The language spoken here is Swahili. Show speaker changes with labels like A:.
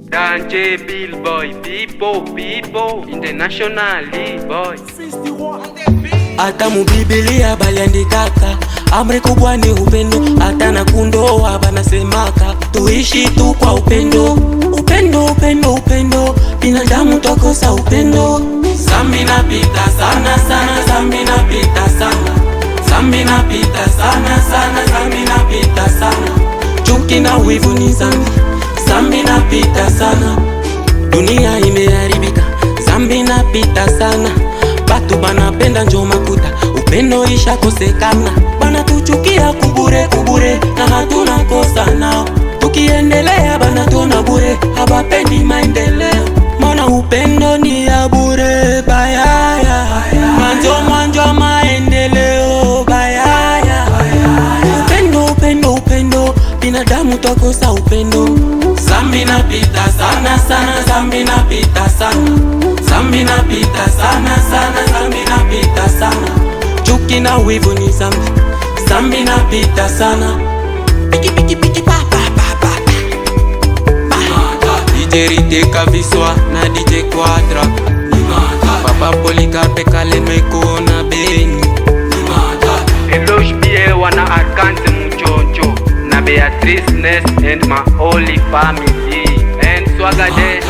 A: Danje Bill boy, Bibo, internationally boy.
B: Hata mubibilia baliandikaka amri kubwa ni upendo, hata na kundoa banasemaka tuishi tu kwa upendo. Upendo, binadamu tokosa upendo. Zambi napita sana, zambi napita sana, zambi napita sana, zambi napita sana. Chuki na wivu ni zambi napita sana. Dunia imeharibika, zambi napita sana. Batu banapenda njo makuta, upendo isha kosekana. Bana tuchukia kubure, na hatuna kosa nao. Tukiendelea bana tuna bure, habapendi maendeleo. Mana upendo ni ya bure, bayaya. Mwanjo maendeleo, bayaya. Upendo, binadamu tokosa upendo. Zambi napita sana, zambi napita sana, zambi napita sana, zambi napita sana. Chuki na wivu ni zambi napita sana. Piki pa. DJ Rite Kaviswa na DJ Quadra, Papa Policarpe Kalemeko na Beni,
A: Eloge Bie wana Arkanze Muchoncho na Beatrice Ness and my holy family and Swagade.